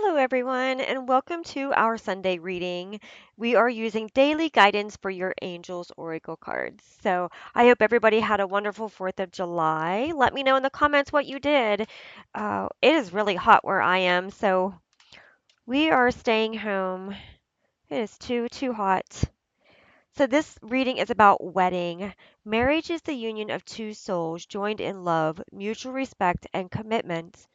Hello, everyone, and welcome to our Sunday reading. We are using daily guidance for your Angels Oracle cards. So I hope everybody had a wonderful 4th of July. Let me know in the comments what you did. It is really hot where I am, so we are staying home. It is too hot. So this reading is about wedding. Marriage is the union of two souls joined in love, mutual respect, and commitment.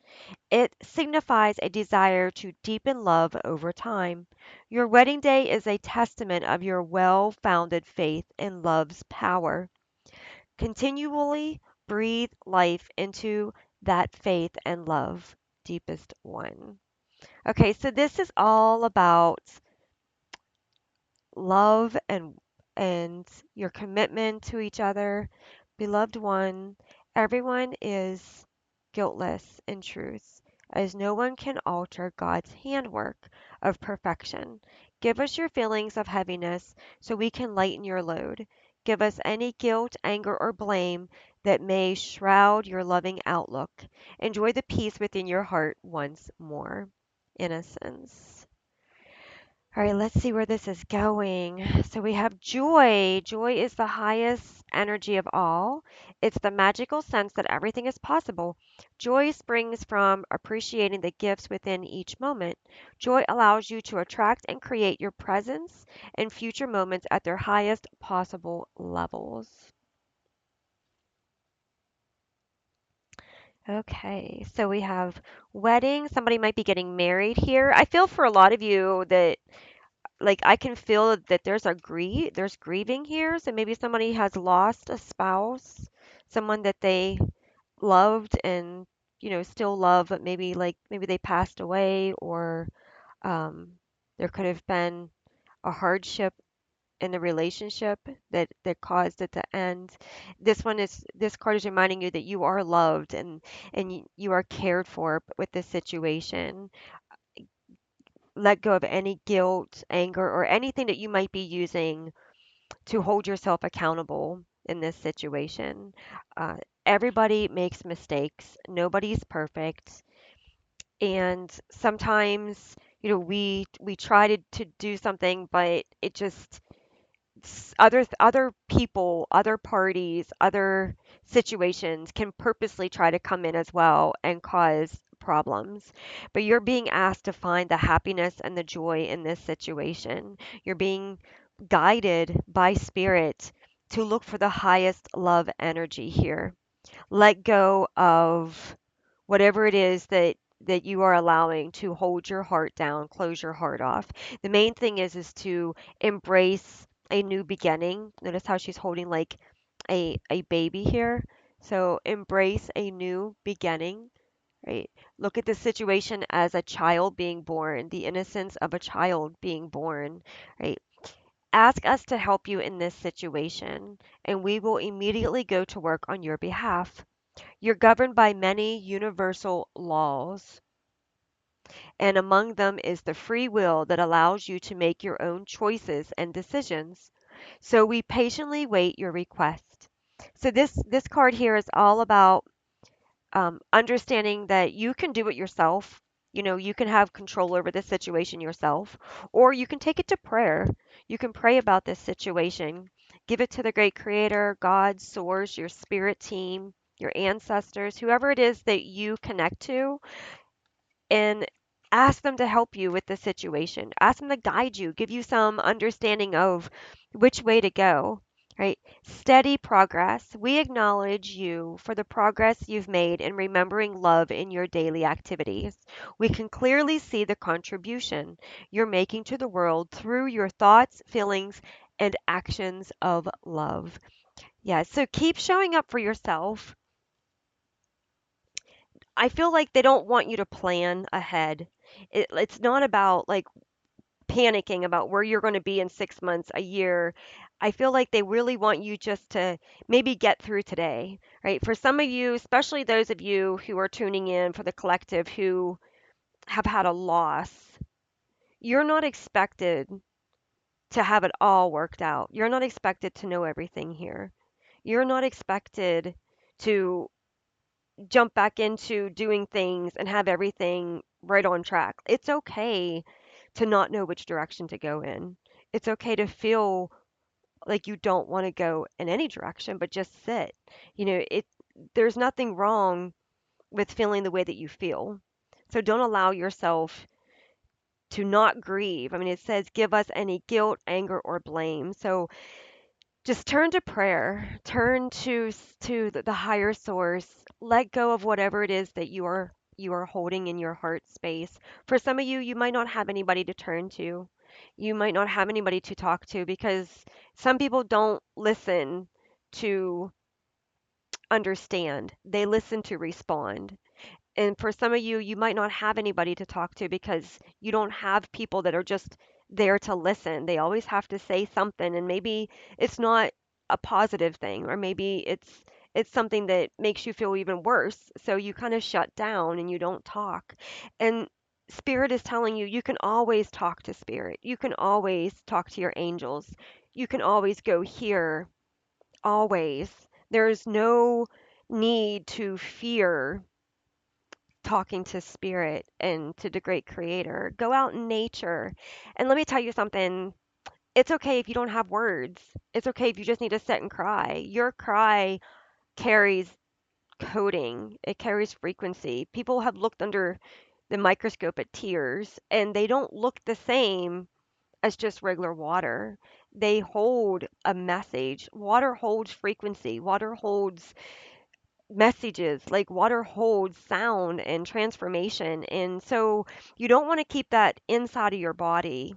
It signifies a desire to deepen love over time. Your wedding day is a testament of your well founded faith in love's power. Continually breathe life into that faith and love, deepest one. Okay, so this is all about love and your commitment to each other. Beloved one, everyone is guiltless in truth, as no one can alter God's handwork of perfection. Give us your feelings of heaviness so we can lighten your load. Give us any guilt, anger, or blame that may shroud your loving outlook. Enjoy the peace within your heart once more. Innocence. All right, let's see where this is going. So we have joy. Joy is the highest energy of all. It's the magical sense that everything is possible. Joy springs from appreciating the gifts within each moment. Joy allows you to attract and create your presence and future moments at their highest possible levels. Okay, so we have wedding. Somebody might be getting married here. I feel for a lot of you that like I can feel that there's grieving here. So maybe somebody has lost a spouse, someone that they loved and still love, but maybe they passed away, or um, there could have been a hardship in the relationship that caused it to end. This card is reminding you that you are loved and you are cared for with this situation. Let go of any guilt, anger, or anything that you might be using to hold yourself accountable in this situation. Uh, Everybody makes mistakes. Nobody's perfect. And sometimes, we try to do something, but it just other people, other parties, other situations can purposely try to come in as well and cause problems. But you're being asked to find the happiness and the joy in this situation. You're being guided by spirit to look for the highest love energy here. Let go of whatever it is that you are allowing to hold your heart down, close your heart off. The main thing is to embrace a new beginning. Notice how she's holding like a baby here. So embrace a new beginning, right? Look at the situation as a child being born, the innocence of a child being born, right? Ask us to help you in this situation, and we will immediately go to work on your behalf. You're governed by many universal laws, and among them is the free will that allows you to make your own choices and decisions. So we patiently wait your request. So this card here is all about understanding that you can do it yourself. You can have control over this situation yourself, or you can take it to prayer. You can pray about this situation, give it to the great creator, God, source, your spirit team, your ancestors, whoever it is that you connect to, and ask them to help you with the situation. Ask them to guide you, give you some understanding of which way to go, right? Steady progress. We acknowledge you for the progress you've made in remembering love in your daily activities. We can clearly see the contribution you're making to the world through your thoughts, feelings, and actions of love. Yeah, so keep showing up for yourself. I feel like they don't want you to plan ahead. It's not about like panicking about where you're going to be in 6 months, a year. I feel like they really want you just to maybe get through today, right? For some of you, especially those of you who are tuning in for the collective who have had a loss, you're not expected to have it all worked out. You're not expected to know everything here. You're not expected to jump back into doing things and have everything right on track. It's okay to not know which direction to go in. It's okay to feel like you don't want to go in any direction, but just sit. There's nothing wrong with feeling the way that you feel. So don't allow yourself to not grieve. I mean, it says, give us any guilt, anger, or blame. So just turn to prayer, turn to the higher source, let go of whatever it is that you are holding in your heart space. For some of you, you might not have anybody to turn to. You might not have anybody to talk to because some people don't listen to understand. They listen to respond. And for some of you, you might not have anybody to talk to because you don't have people that are just there to listen. They always have to say something, and maybe it's not a positive thing, or maybe it's something that makes you feel even worse. So you kind of shut down and you don't talk. And Spirit is telling you you can always talk to Spirit. You can always talk to your angels. You can always go here, always. There's no need to fear talking to spirit and to the great creator. Go out in nature. And let me tell you something. It's okay if you don't have words. It's okay if you just need to sit and cry. Your cry carries coding, it carries frequency. People have looked under the microscope at tears, and they don't look the same as just regular water. They hold a message. Water holds frequency. Water holds messages. Like water holds sound and transformation. And so you don't want to keep that inside of your body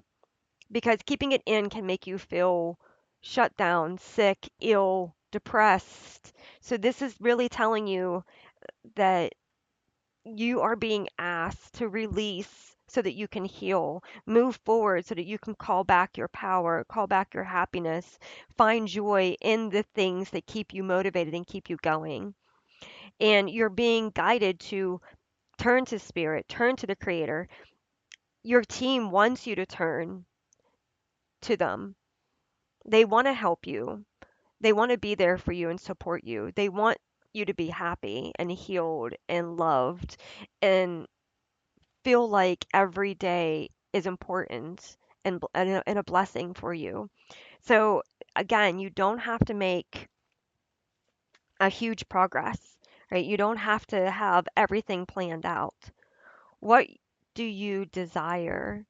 because keeping it in can make you feel shut down, sick, ill, depressed. So this is really telling you that you are being asked to release so that you can heal, move forward so that you can call back your power, call back your happiness, find joy in the things that keep you motivated and keep you going. And you're being guided to turn to spirit, turn to the creator. Your team wants you to turn to them. They want to help you. They want to be there for you and support you. They want you to be happy and healed and loved and feel like every day is important and a blessing for you. So again, you don't have to make a huge progress, right? You don't have to have everything planned out. What do you desire?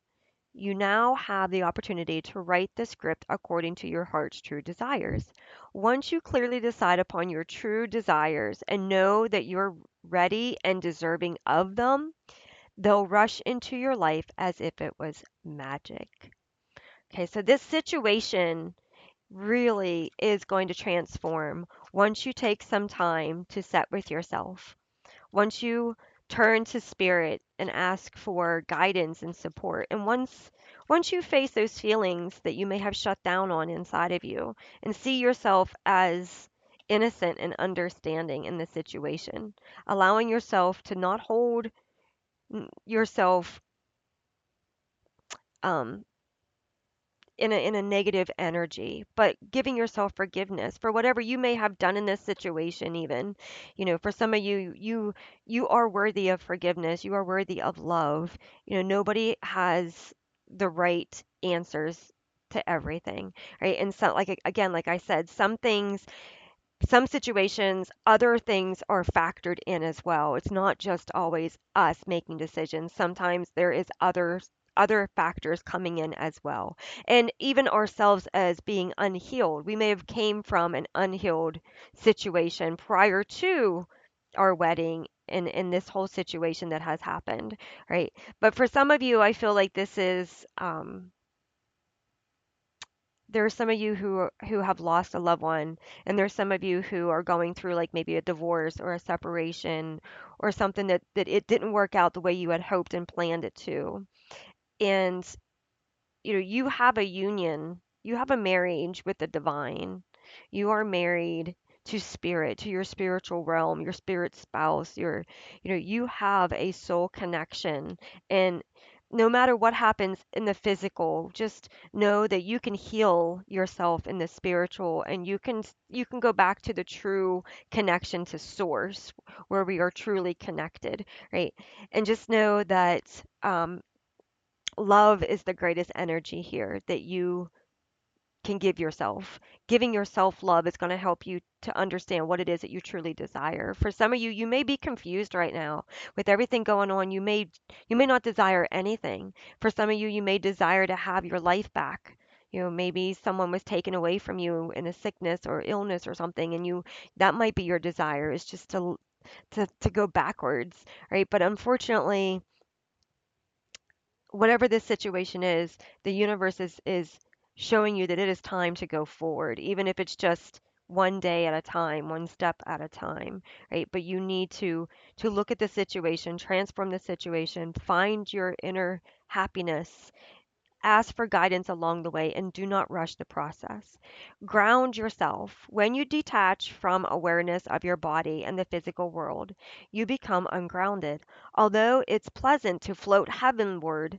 You now have the opportunity to write the script according to your heart's true desires. Once you clearly decide upon your true desires and know that you're ready and deserving of them, they'll rush into your life as if it was magic. Okay, so this situation really is going to transform once you take some time to set with yourself. Once you turn to spirit and ask for guidance and support, and once you face those feelings that you may have shut down on inside of you and see yourself as innocent and understanding in the situation, allowing yourself to not hold yourself um, in a negative energy, but giving yourself forgiveness for whatever you may have done in this situation. Even, for some of you, you are worthy of forgiveness. You are worthy of love. Nobody has the right answers to everything, right? And so, like, again, like I said, some things, some situations, other things are factored in as well. It's not just always us making decisions. Sometimes there is other factors coming in as well. And even ourselves as being unhealed. We may have came from an unhealed situation prior to our wedding and in this whole situation that has happened, right? But for some of you, I feel like this is there are some of you who have lost a loved one, and there's some of you who are going through like maybe a divorce or a separation or something that it didn't work out the way you had hoped and planned it to. And you have a union, you have a marriage with the divine. You are married to spirit, to your spiritual realm, your spirit spouse, you have a soul connection. And no matter what happens in the physical, just know that you can heal yourself in the spiritual, and you can go back to the true connection to source, where we are truly connected, right? And just know that love is the greatest energy here that you can give yourself. Giving yourself love is going to help you to understand what it is that you truly desire. For some of you, you may be confused right now with everything going on. You may not desire anything. For some of you, you may desire to have your life back. Maybe someone was taken away from you in a sickness or illness or something, and you that might be your desire, is just to go backwards, right? But unfortunately, whatever this situation is, the universe is showing you that it is time to go forward, even if it's just one day at a time, one step at a time, right? But you need to look at the situation, transform the situation, find your inner happiness, ask for guidance along the way, and do not rush the process. Ground yourself. When you detach from awareness of your body and the physical world, you become ungrounded. Although it's pleasant to float heavenward,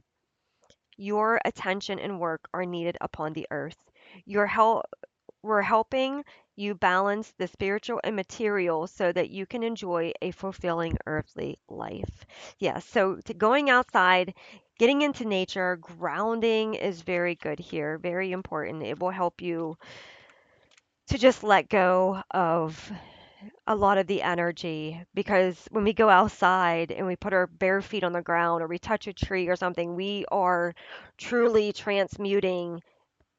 your attention and work are needed upon the earth. Your help, we're helping you balance the spiritual and material so that you can enjoy a fulfilling earthly life. Yes, so going outside, getting into nature, grounding is very good here, very important. It will help you to just let go of a lot of the energy, because when we go outside and we put our bare feet on the ground or we touch a tree or something, we are truly transmuting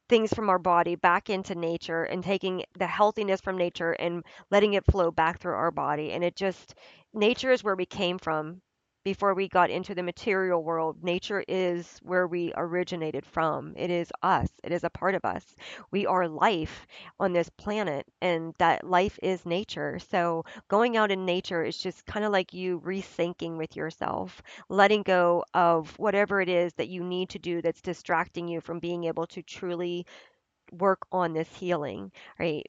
things from our body back into nature and taking the healthiness from nature and letting it flow back through our body. And nature is where we came from before we got into the material world. Nature is where we originated from. It is us, it is a part of us. We are life on this planet, and that life is nature. So going out in nature is just kind of like you resyncing with yourself, letting go of whatever it is that you need to do that's distracting you from being able to truly work on this healing, right?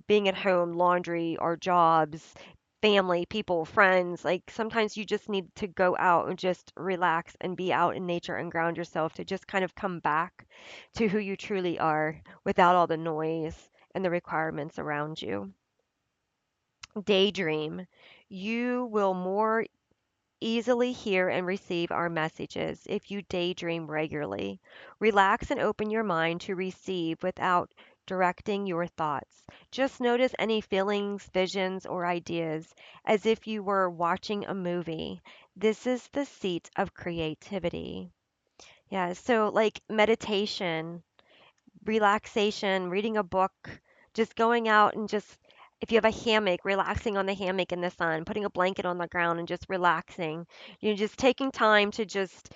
Being at home, laundry, our jobs, family, people, friends, like sometimes you just need to go out and just relax and be out in nature and ground yourself to just kind of come back to who you truly are without all the noise and the requirements around you. Daydream. You will more easily hear and receive our messages if you daydream regularly. Relax and open your mind to receive without directing your thoughts. Just notice any feelings, visions, or ideas as if you were watching a movie. This is the seat of creativity. Yeah, so like meditation, relaxation, reading a book, just going out and just, if you have a hammock, relaxing on the hammock in the sun, putting a blanket on the ground and just relaxing. Just taking time to just,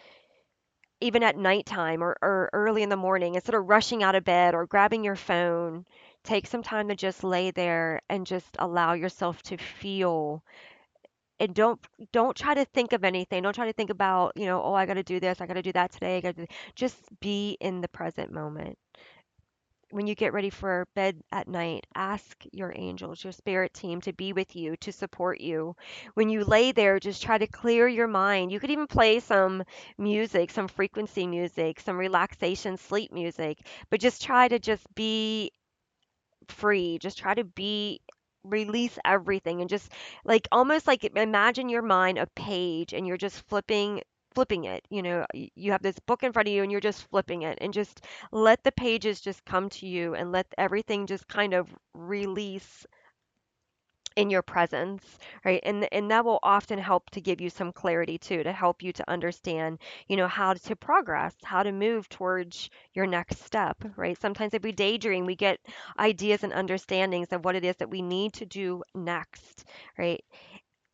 even at nighttime or early in the morning, instead of rushing out of bed or grabbing your phone, take some time to just lay there and just allow yourself to feel. And don't try to think of anything. Don't try to think about, oh, I got to do this, I got to do that today. Just be in the present moment. When you get ready for bed at night, ask your angels, your spirit team, to be with you, to support you. When you lay there, just try to clear your mind. You could even play some music, some frequency music, some relaxation sleep music, but just try to just be free. Just try to be release everything and just like almost like imagine your mind a page and you're just flipping it. You have this book in front of you and you're just flipping it, and just let the pages just come to you and let everything just kind of release in your presence, right? And that will often help to give you some clarity too, to help you to understand, how to progress, how to move towards your next step, right? Sometimes if we daydream, we get ideas and understandings of what it is that we need to do next, right?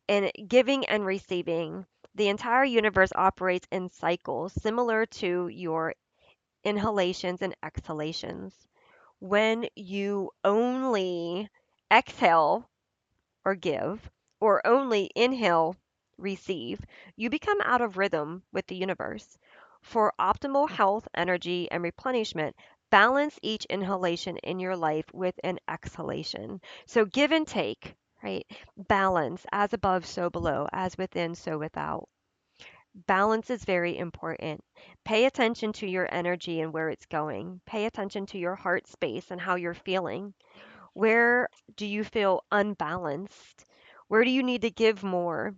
And giving and receiving. The entire universe operates in cycles similar to your inhalations and exhalations. When you only exhale or give, or only inhale, receive, you become out of rhythm with the universe. For optimal health, energy, and replenishment, balance each inhalation in your life with an exhalation. So give and take, right? Balance, as above, so below, as within, so without. Balance is very important. Pay attention to your energy and where it's going. Pay attention to your heart space and how you're feeling. Where do you feel unbalanced? Where do you need to give more?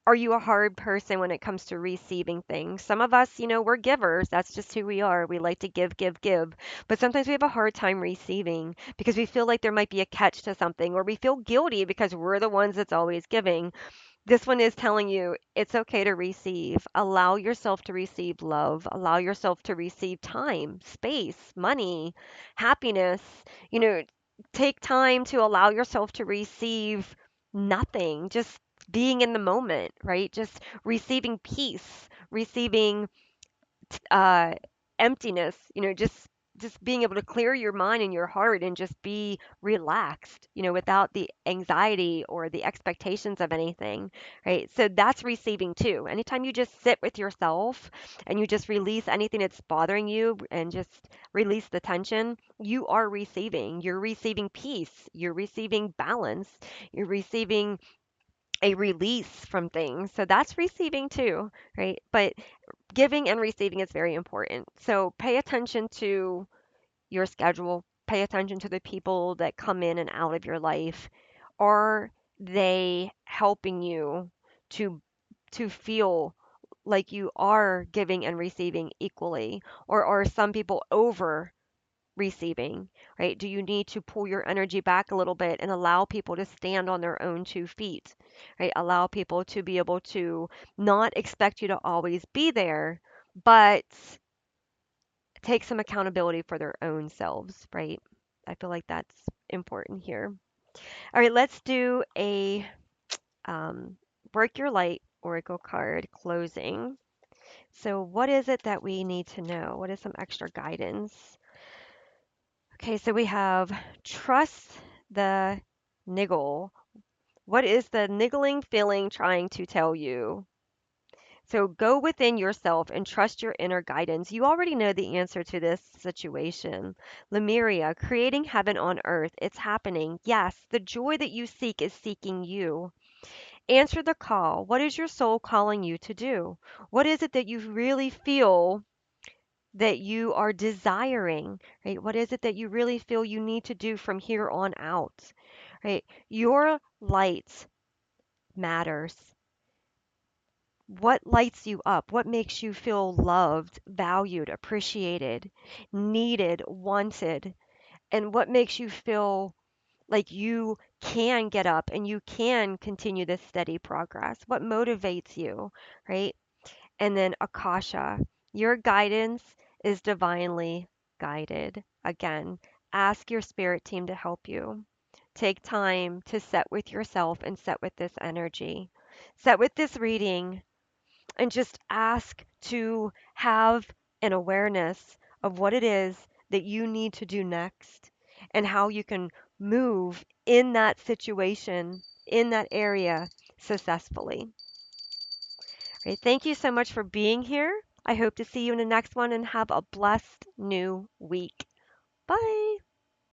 Are you a hard person when it comes to receiving things? Some of us, we're givers. That's just who we are. We like to give, give, give. But sometimes we have a hard time receiving because we feel like there might be a catch to something, or we feel guilty because we're the ones that's always giving. This one is telling you it's okay to receive. Allow yourself to receive love. Allow yourself to receive time, space, money, happiness. You know, take time to allow yourself to receive nothing, just being in the moment, right? Just receiving peace, receiving uh, emptiness, just being able to clear your mind and your heart and just be relaxed, without the anxiety or the expectations of anything, right? So that's receiving too. Anytime you just sit with yourself and you just release anything that's bothering you and just release the tension, you are receiving. You're receiving peace. You're receiving balance. You're receiving a release from things. So that's receiving too, right? But giving and receiving is very important. So pay attention to your schedule, pay attention to the people that come in and out of your life. Are they helping you to feel like you are giving and receiving equally? Or are some people over receiving, right? Do you need to pull your energy back a little bit and allow people to stand on their own 2 feet, right? Allow people to be able to not expect you to always be there, but take some accountability for their own selves, right? I feel like that's important here. All right, let's do a um, Work Your Light Oracle card closing. So, what is it that we need to know? What is some extra guidance? Okay, so we have trust the niggle. What is the niggling feeling trying to tell you? So go within yourself and trust your inner guidance. You already know the answer to this situation. Lemuria, creating heaven on earth. It's happening. Yes, the joy that you seek is seeking you. Answer the call. What is your soul calling you to do? What is it that you really feel that you are desiring, right? What is it that you really feel you need to do from here on out, right? Your light matters. What lights you up? What makes you feel loved, valued, appreciated, needed, wanted? And what makes you feel like you can get up and you can continue this steady progress? What motivates you, right? And then Akasha, your guidance is divinely guided. Again, ask your spirit team to help you. Take time to set with yourself and set with this energy. Set with this reading and just ask to have an awareness of what it is that you need to do next and how you can move in that situation, in that area successfully. Right, thank you so much for being here. I hope to see you in the next one and have a blessed new week. Bye.